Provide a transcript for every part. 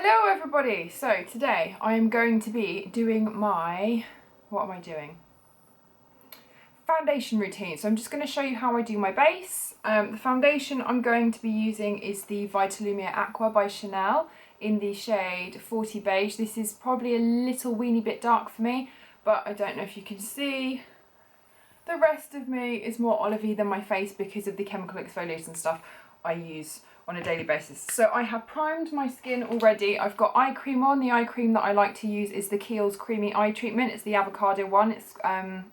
Hello everybody! So today I am going to be doing my, foundation routine. So I'm just going to show you how I do my base. The foundation I'm going to be using is the Vitalumiere Aqua by Chanel in the shade 40 Beige. This is probably a little weeny bit dark for me, but I don't know if you can see. The rest of me is more olivey than my face because of the chemical exfoliants and stuff I use on a daily basis. So I have primed my skin already. I've got eye cream on. The eye cream that I like to use is the Kiehl's Creamy Eye Treatment. It's the avocado one.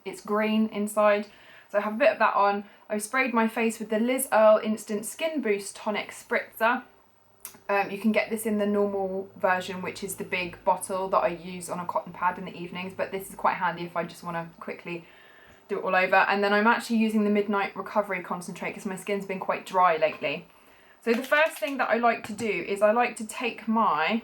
It's green inside. So I have a bit of that on. I've sprayed my face with the Liz Earle Instant Skin Boost Tonic Spritzer. You can get this in the normal version, which is the big bottle that I use on a cotton pad in the evenings, but this is quite handy if I just want to quickly do it all over. And then I'm actually using the Midnight Recovery Concentrate because my skin's been quite dry lately. So the first thing that I like to do is I like to take my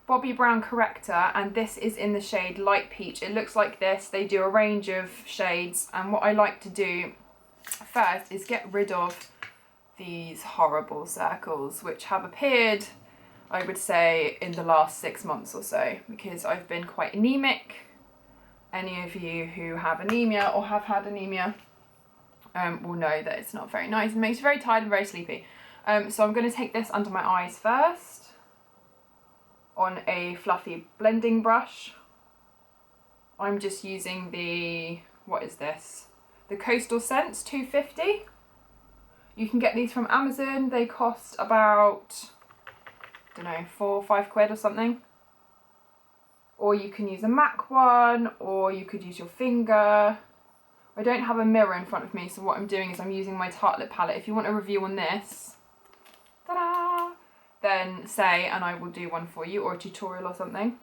Bobbi Brown Corrector, and this is in the shade Light Peach. It looks like this. They do a range of shades, and what I like to do first is get rid of these horrible circles which have appeared, I would say, in the last 6 months or so, because I've been quite anemic. Any of you who have anemia or have had anemia will know that it's not very nice. It makes you very tired and very sleepy. So I'm going to take this under my eyes first on a fluffy blending brush. I'm just using the, what is this? The Coastal Scents 250. You can get these from Amazon. They cost about, I don't know, 4 or 5 quid or something. Or you can use a MAC one, or you could use your finger. I don't have a mirror in front of me, so what I'm doing is I'm using my Tarte Lip palette. If you want a review on this, ta-da, then say and I will do one for you, or a tutorial or something.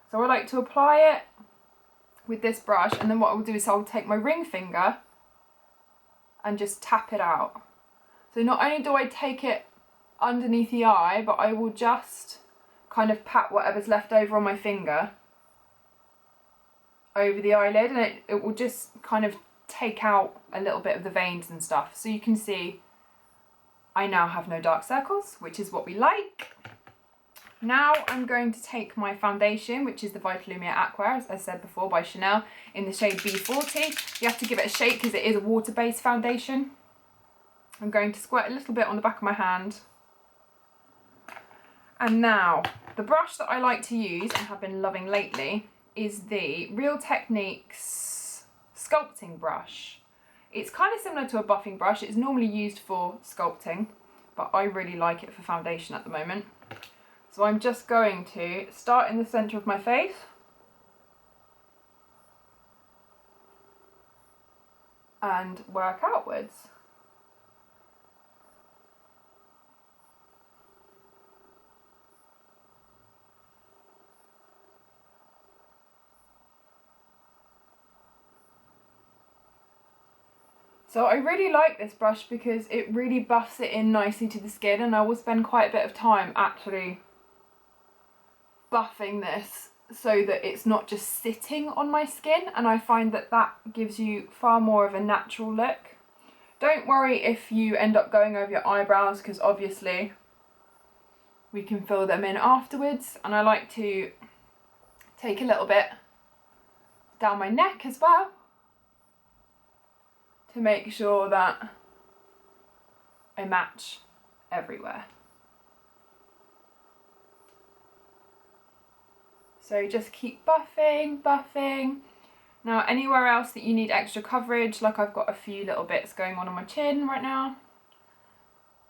So I like to apply it with this brush, and then what I'll do is I'll take my ring finger and just tap it out. So not only do I take it underneath the eye, but I will just kind of pat whatever's left over on my finger over the eyelid, and it will just kind of take out a little bit of the veins and stuff. So you can see I now have no dark circles, which is what we like. Now I'm going to take my foundation, which is the Vitalumiere Aqua, as I said before, by Chanel, in the shade B40. You have to give it a shake because it is a water-based foundation. I'm going to squirt a little bit on the back of my hand. And now, the brush that I like to use and have been loving lately is the Real Techniques sculpting brush. It's kind of similar to a buffing brush. It's normally used for sculpting, but I really like it for foundation at the moment. So I'm just going to start in the centre of my face and work outwards. So I really like this brush because it really buffs it in nicely to the skin, and I will spend quite a bit of time actually buffing this so that it's not just sitting on my skin, and I find that that gives you far more of a natural look. Don't worry if you end up going over your eyebrows, because obviously we can fill them in afterwards, and I like to take a little bit down my neck as well, to make sure that I match everywhere. So just keep buffing, buffing. Now anywhere else that you need extra coverage, like I've got a few little bits going on my chin right now,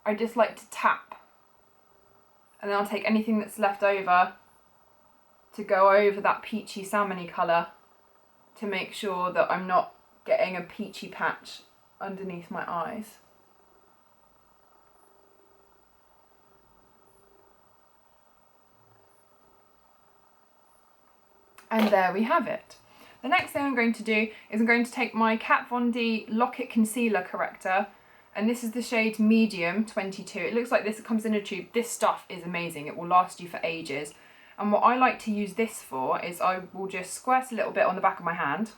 I just like to tap, and then I'll take anything that's left over to go over that peachy salmony colour to make sure that I'm not getting a peachy patch underneath my eyes. And there we have it. The next thing I'm going to do is I'm going to take my Kat Von D Lock-It Concealer Corrector, and this is the shade Medium 22. It looks like this, it comes in a tube. This stuff is amazing. It will last you for ages. And what I like to use this for is I will just squirt a little bit on the back of my hand,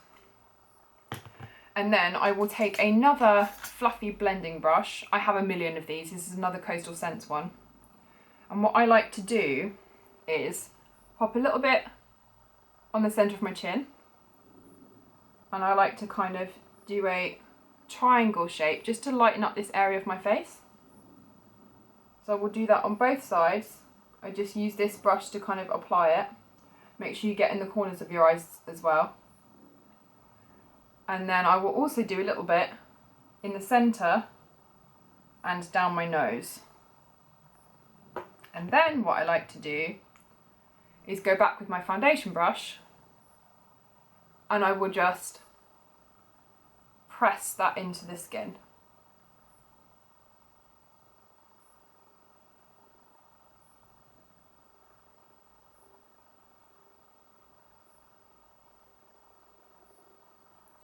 and then I will take another fluffy blending brush. I have a million of these. This is another Coastal Scents one. And what I like to do is pop a little bit on the centre of my chin, and I like to kind of do a triangle shape just to lighten up this area of my face. So I will do that on both sides. I just use this brush to kind of apply it. Make sure you get in the corners of your eyes as well. And then I will also do a little bit in the centre and down my nose. And then what I like to do is go back with my foundation brush, and I will just press that into the skin.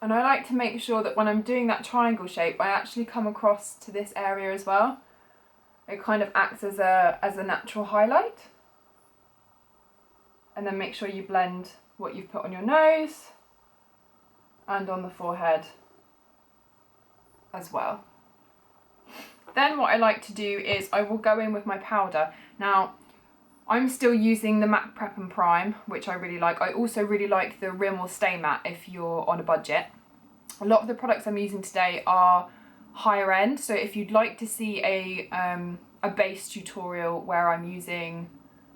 And I like to make sure that when I'm doing that triangle shape, I actually come across to this area as well. It kind of acts as a natural highlight. And then make sure you blend what you've put on your nose and on the forehead as well. Then what I like to do is I will go in with my powder. Now, I'm still using the MAC Prep and Prime, which I really like. I also really like the Rimmel Stay Matte if you're on a budget. A lot of the products I'm using today are higher end, so if you'd like to see a base tutorial where I'm using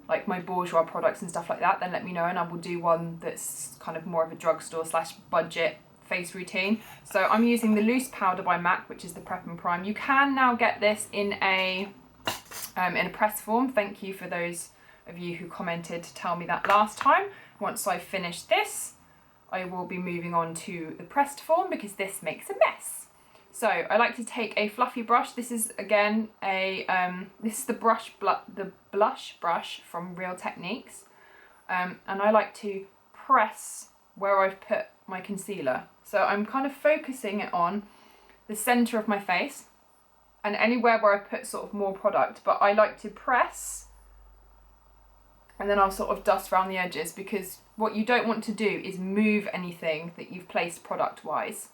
like my bourgeois products and stuff like that, then let me know and I will do one that's kind of more of a drugstore / budget face routine. So I'm using the loose powder by MAC, which is the Prep and Prime. You can now get this in a press form. Thank you for those of you who commented to tell me that last time. Once I've finished this, I will be moving on to the pressed form because this makes a mess. So I like to take a fluffy brush. This is again this is the blush brush from Real Techniques, and I like to press where I've put my concealer. So I'm kind of focusing it on the centre of my face and anywhere where I've put sort of more product, but I like to press and then I'll sort of dust around the edges, because what you don't want to do is move anything that you've placed product wise.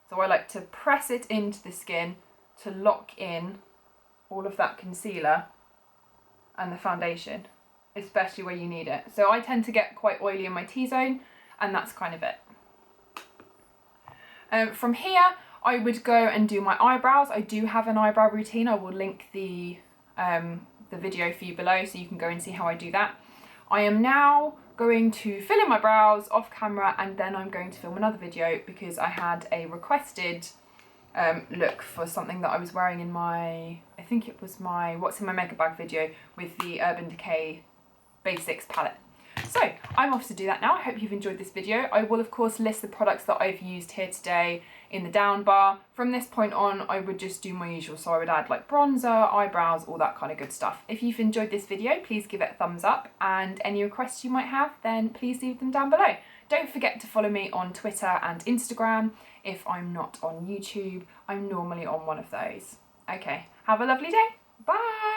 So I like to press it into the skin to lock in all of that concealer and the foundation, especially where you need it. So I tend to get quite oily in my T-zone, and that's kind of it. From here, I would go and do my eyebrows. I do have an eyebrow routine. I will link the video for you below so you can go and see how I do that. I am now going to fill in my brows off camera, and then I'm going to film another video because I had a requested look for something that I was wearing in my, I think it was my What's in My Makeup Bag video with the Urban Decay Basics palette. So I'm off to do that now. I hope you've enjoyed this video. I will of course list the products that I've used here today in the down bar. From this point on, I would just do my usual. So I would add like bronzer, eyebrows, all that kind of good stuff. If you've enjoyed this video, please give it a thumbs up, and any requests you might have, then please leave them down below. Don't forget to follow me on Twitter and Instagram. If I'm not on YouTube, I'm normally on one of those. Okay, have a lovely day. Bye.